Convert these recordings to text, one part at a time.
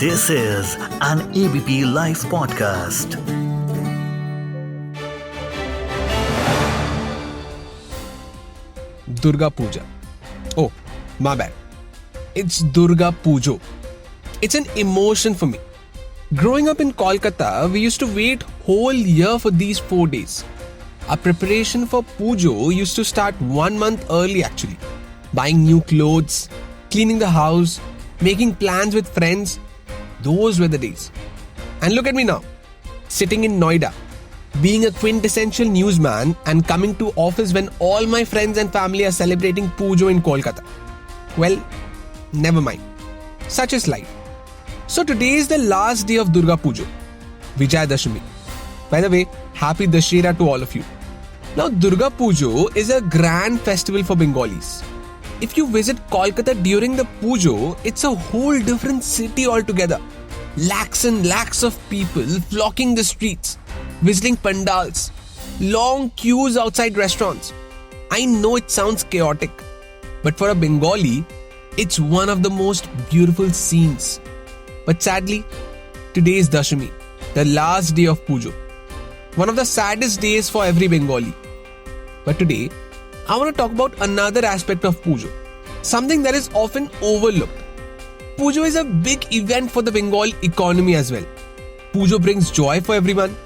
This is an ABP Life podcast. Durga Puja. Oh, my bad. It's Durga Pujo. It's an emotion for me. Growing up in Kolkata, we used to wait whole year for these 4 days. Our preparation for Pujo used to start 1 month early actually. Buying new clothes, cleaning the house, making plans with friends. Those were the days. And look at me now, sitting in Noida, being a quintessential newsman and coming to office when all my friends and family are celebrating Pujo in Kolkata. Well, never mind. Such is life. So today is the last day of Durga Puja, Vijay Dashami. By the way, happy Dashera to all of you. Now, Durga Puja is a grand festival for Bengalis. If you visit Kolkata during the Pujo, it's a whole different city altogether. Lakhs and lakhs of people flocking the streets, visiting pandals, long queues outside restaurants. I know it sounds chaotic, but for a Bengali, it's one of the most beautiful scenes. But sadly, today is Dashami, the last day of Pujo. One of the saddest days for every Bengali. But today, I want to talk about another aspect of Pujo, something that is often overlooked. Pujo is a big event for the Bengal economy as well. Pujo brings joy for everyone,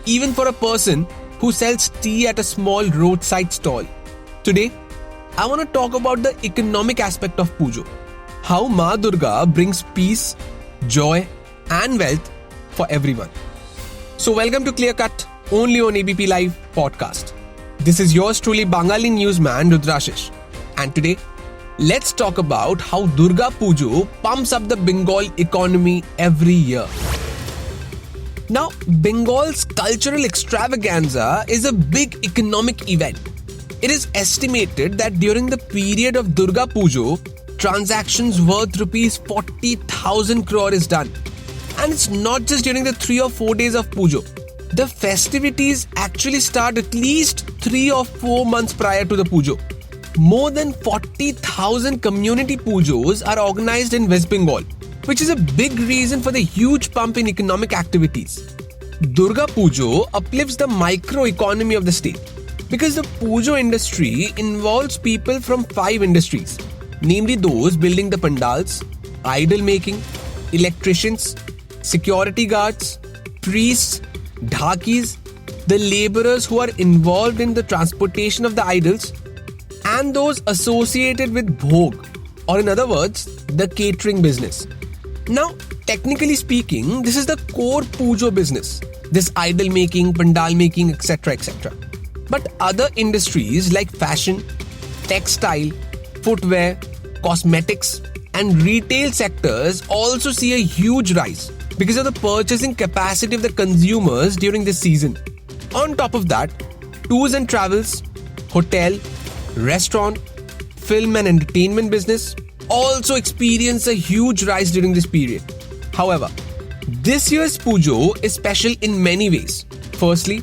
even for a person who sells tea at a small roadside stall. Today, I want to talk about the economic aspect of Pujo, how Ma Durga brings peace, joy and wealth for everyone. So welcome to Clear Cut, only on ABP Live podcast. This is yours truly Bengali newsman Rudrashis, and today let's talk about how Durga Puja pumps up the Bengal economy every year. Now, Bengal's cultural extravaganza is a big economic event. It is estimated that during the period of Durga Puja, transactions worth rupees 40,000 crore is done. And it's not just during the 3 or 4 days of Puja. The festivities actually start at least 3 or 4 months prior to the Puja. More than 40,000 community Pujos are organized in West Bengal, which is a big reason for the huge pump in economic activities. Durga Puja uplifts the micro-economy of the state because the Pujo industry involves people from 5 industries, namely those building the pandals, idol making, electricians, security guards, priests, dhakis, the laborers who are involved in the transportation of the idols, and those associated with bhog, or in other words, the catering business. Now, technically speaking, this is the core Pujo business, this idol making, pandal making, etc., etc. But other industries like fashion, textile, footwear, cosmetics, and retail sectors also see a huge rise because of the purchasing capacity of the consumers during this season. On top of that, tours and travels, hotel, restaurant, film and entertainment business also experience a huge rise during this period. However, this year's Pujo is special in many ways. Firstly,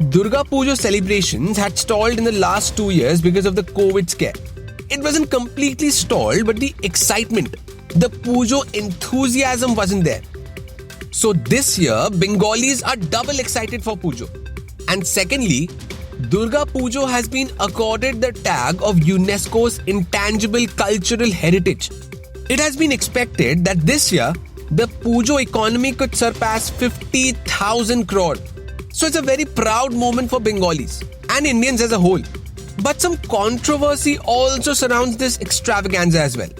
Durga Puja celebrations had stalled in the last 2 years because of the COVID scare. It wasn't completely stalled, but the excitement, the Pujo enthusiasm wasn't there. So this year, Bengalis are double excited for Pujo. And secondly, Durga Puja has been accorded the tag of UNESCO's Intangible Cultural Heritage. It has been expected that this year, the Pujo economy could surpass 50,000 crore. So it's a very proud moment for Bengalis and Indians as a whole. But some controversy also surrounds this extravaganza as well,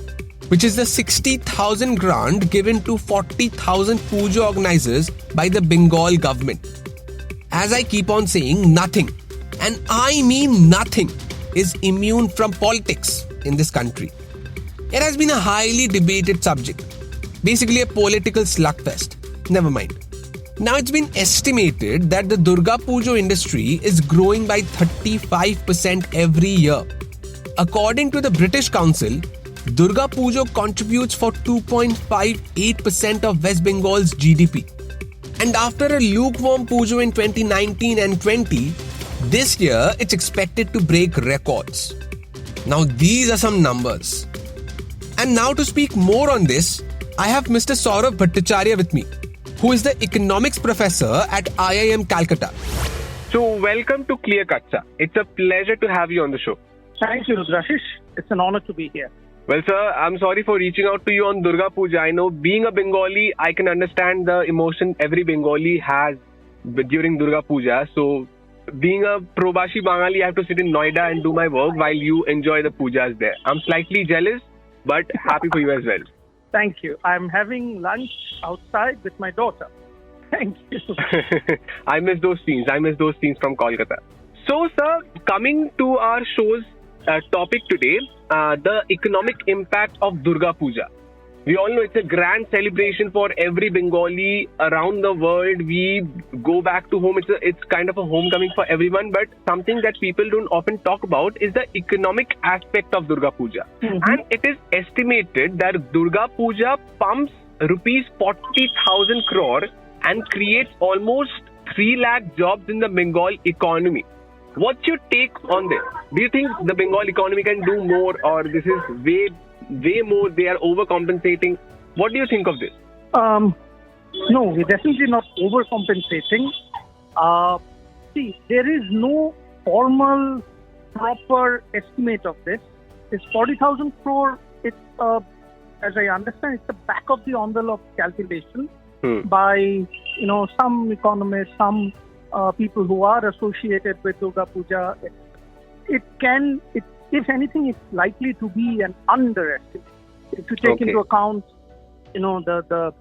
which is the 60,000 grant given to 40,000 Puja organizers by the Bengal government. As I keep on saying, nothing, and I mean nothing, is immune from politics in this country. It has been a highly debated subject, basically a political slugfest. Never mind. Now it's been estimated that the Durga Puja industry is growing by 35% every year. According to the British Council, Durga Puja contributes for 2.58% of West Bengal's GDP. And after a lukewarm Puja in 2019 and 20, this year it's expected to break records. Now these are some numbers. And now to speak more on this, I have Mr. Sourav Bhattacharya with me, who is the economics professor at IIM Calcutta. So, welcome to Clear Cut, sir. It's a pleasure to have you on the show. Thank you, Rudrashis. It's an honor to be here. Well, sir, I'm sorry for reaching out to you on Durga Puja. I know being a Bengali, I can understand the emotion every Bengali has during Durga Puja. So, being a Probashi Bengali, I have to sit in Noida and do my work while you enjoy the pujas there. I'm slightly jealous, but happy for you as well. Thank you. I'm having lunch outside with my daughter. Thank you. I miss those scenes. From Kolkata. So, sir, coming to our show's topic today, the economic impact of Durga Puja. We all know it's a grand celebration for every Bengali around the world. We go back to home. It's kind of a homecoming for everyone. But something that people don't often talk about is the economic aspect of Durga Puja. And it is estimated that Durga Puja pumps rupees 40,000 crore and creates almost 3 lakh jobs in the Bengal economy. What's your take on this? Do you think the Bengal economy can do more, or this is way more, they are overcompensating? What do you think of this? No, we're definitely not overcompensating. See, there is no formal, proper estimate of this. This 40,000 crore, it's, as I understand, it's the back of the envelope calculation by, some economists, some people who are associated with Durga Puja. If anything, it's likely to be an underestimate. If you take into account, the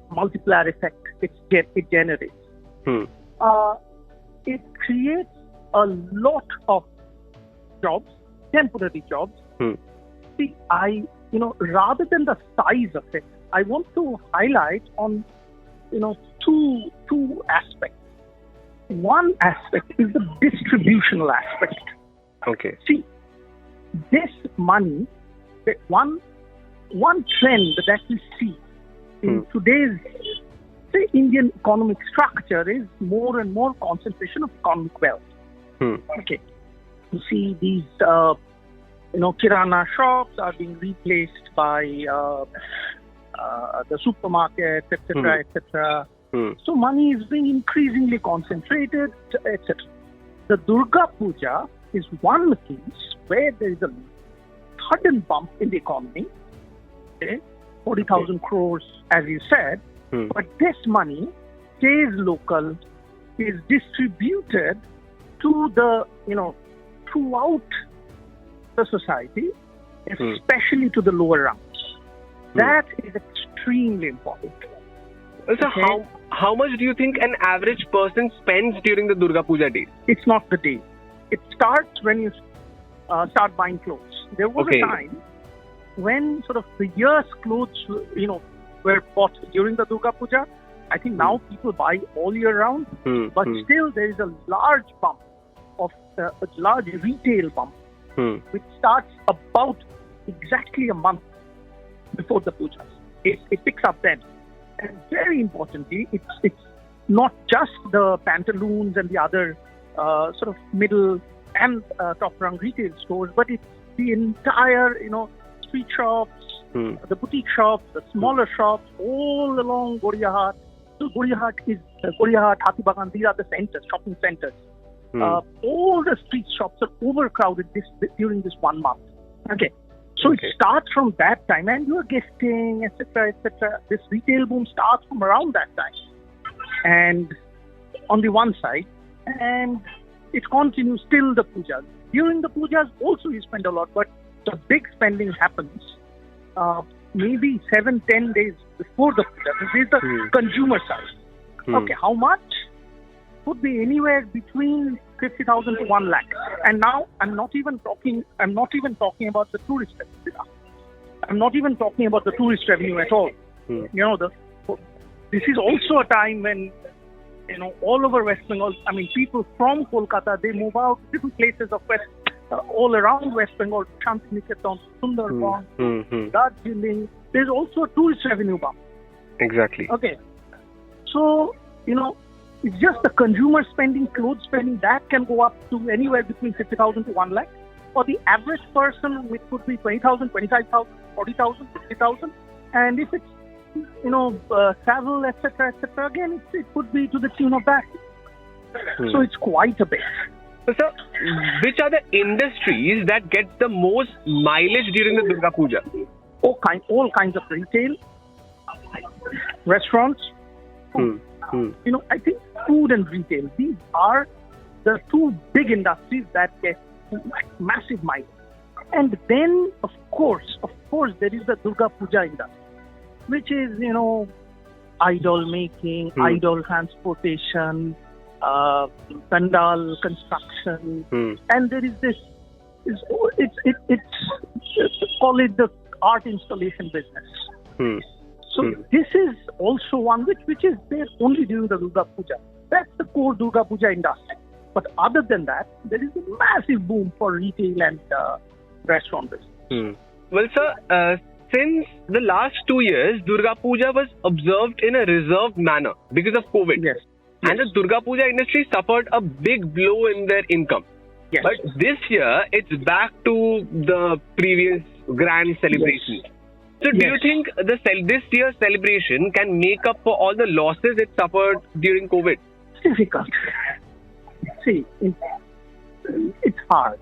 multiplier effect it generates. It creates a lot of jobs, temporary jobs. See, rather than the size of it, I want to highlight on, two aspects. One aspect is the distributional aspect. Okay. See, this money, one trend that we see in today's Indian economic structure is more and more concentration of economic wealth. Okay. You see these, kirana shops are being replaced by the supermarkets, etc., etc. So money is being increasingly concentrated, etc. The Durga Puja is one case where there is a sudden bump in the economy, 40,000 crores, as you said, but this money stays local, is distributed to the, throughout the society, especially to the lower rungs. That is extremely important. So how much do you think an average person spends during the Durga Puja days? It's not the day. It starts when you start buying clothes. There was a time when sort of the year's clothes, were bought during the Durga Puja. I think now people buy all year round, but still there is a large bump of a large retail bump, which starts about exactly a month before the pujas. It picks up then. And very importantly, it's not just the pantaloons and the other sort of middle and top rung retail stores, but it's the entire, street shops, the boutique shops, the smaller shops, all along Goriahat. So Goriahat is Goriahat, Hathibagan, these are the centers, shopping centers. All the street shops are overcrowded during this 1 month. Okay. So it starts from that time, and you are gifting, etc., etc. This retail boom starts from around that time, and on the one side, and it continues till the pujas. During the pujas, also you spend a lot, but the big spending happens maybe 7-10 days before the puja. This is the consumer side. Okay, how much? Could be anywhere between 50,000 to 1 lakh. And now I'm not even talking about the tourist revenue. I'm not even talking about the tourist revenue at all. This is also a time when, all over West Bengal, people from Kolkata, they move out to different places of all around West Bengal, Shantiniketan, Sundarban, Darjeeling. There's also a tourist revenue bump. Exactly. Okay. So, it's just the consumer spending, clothes spending, that can go up to anywhere between 50,000 to 1 lakh. For the average person, it could be 20,000, 25,000, 40,000, 50,000. And if it's travel, etc., etc. Again, it could be to the tune of that. So it's quite a bit. So, sir, which are the industries that get the most mileage during the Durga Puja? All kinds of retail, restaurants. I think food and retail, these are the two big industries that get massive mileage. And then, of course, there is the Durga Puja industry, which is, idol making, idol transportation, pandal construction, and there is this. It's call it the art installation business. So this is also one which is there only during the Durga Puja. That's the core Durga Puja industry. But other than that, there is a massive boom for retail and restaurant business. Well, sir, since the last 2 years, Durga Puja was observed in a reserved manner because of COVID. Yes. And the Durga Puja industry suffered a big blow in their income. Yes. But this year, it's back to the previous grand celebration. Yes. So do you think this year's celebration can make up for all the losses it suffered during COVID? It's difficult. See, it's hard.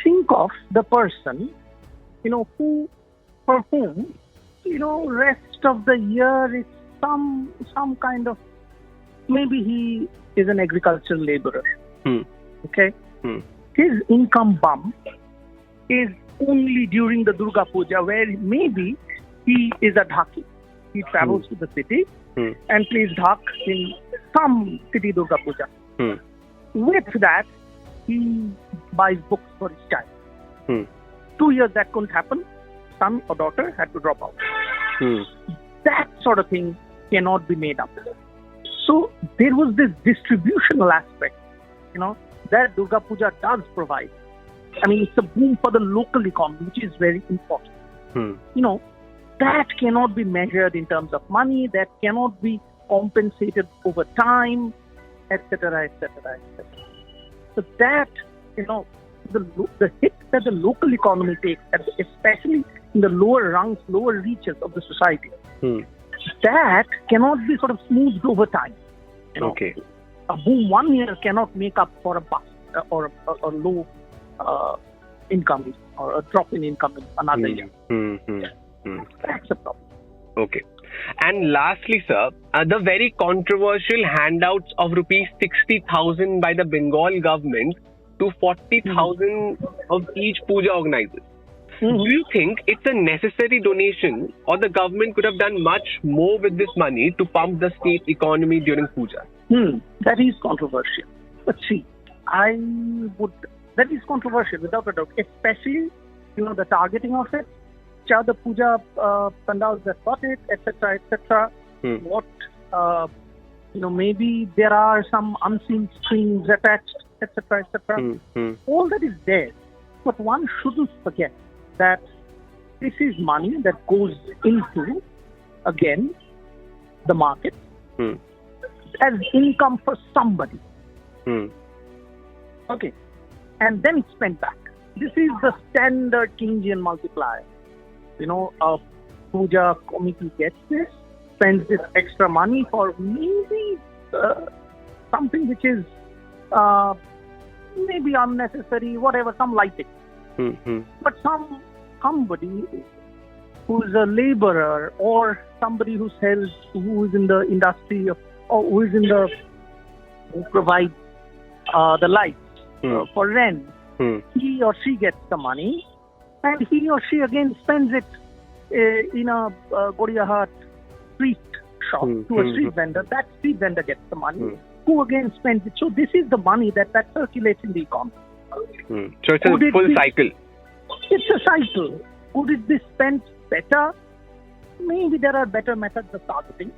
Think of the person, for whom, rest of the year is some kind of, maybe he is an agricultural laborer. Okay? His income bump is only during the Durga Puja, where maybe he is a dhaki. He travels to the city and plays dhak in some city Durga Puja. With that, he buys books for his child. 2 years that couldn't happen. Son or daughter had to drop out. That sort of thing cannot be made up. So there was this distributional aspect, that Durga Puja does provide. I mean, it's a boom for the local economy, which is very important. That cannot be measured in terms of money. That cannot be compensated over time, etc., etc., etc. So that, the hit that the local economy takes, especially in the lower rungs, lower reaches of the society, that cannot be sort of smoothed over time. Okay. A boom 1 year cannot make up for a bust or a low income or a drop in income in another year. That's a problem. Okay. And lastly, sir, the very controversial handouts of rupees 60,000 by the Bengal government to 40,000 of each puja organizers. Do you think it's a necessary donation, or the government could have done much more with this money to pump the state economy during puja? That is controversial. But see, that is controversial without a doubt, especially, the targeting of it, the puja pandals that got it, etc., etc. What, maybe there are some unseen strings attached, etc., etc. All that is there. But one shouldn't forget that this is money that goes into, again, the market as income for somebody. Okay. And then it's spent back. This is the standard Keynesian multiplier. A puja committee gets this, spends this extra money for maybe something which is maybe unnecessary, whatever, some lighting. But somebody who is a laborer or somebody who is in the industry or who provides the lights for rent, he or she gets the money, and he or she again spends it in a Goriahat street shop to a street vendor. That street vendor gets the money, who again spends it. So this is the money that circulates in the economy. So it's a full cycle. It's a cycle. Could it be spent better? Maybe there are better methods of targeting,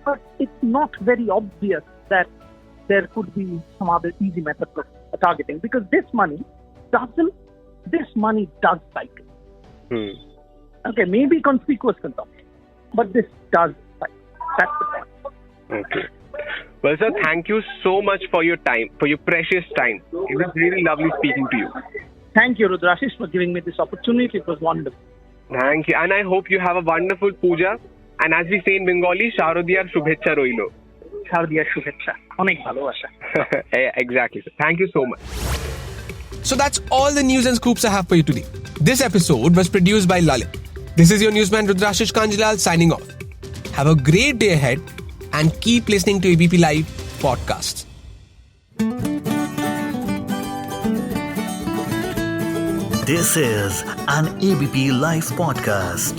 but it's not very obvious that there could be some other easy method of targeting, because this money does cycle. Okay, maybe conspicuous consumption, but this does cycle. That's the point. Okay. Well, sir, thank you so much for your time, for your precious time. It was really lovely speaking to you. Thank you, Rudrashis, for giving me this opportunity. It was wonderful. Thank you. And I hope you have a wonderful puja And as we say in Bengali, Sharodiyar Shubhecha Roilo. শারদীয়ার শুভেচ্ছা, অনেক ভালোবাসা। Exactly, sir. Thank you so much. So that's all the news and scoops I have for you today. This episode was produced by Lalit. This is your newsman Rudrashis Kanjilal signing off. Have a great day ahead and keep listening to ABP Live podcasts. This is an ABP Live podcast.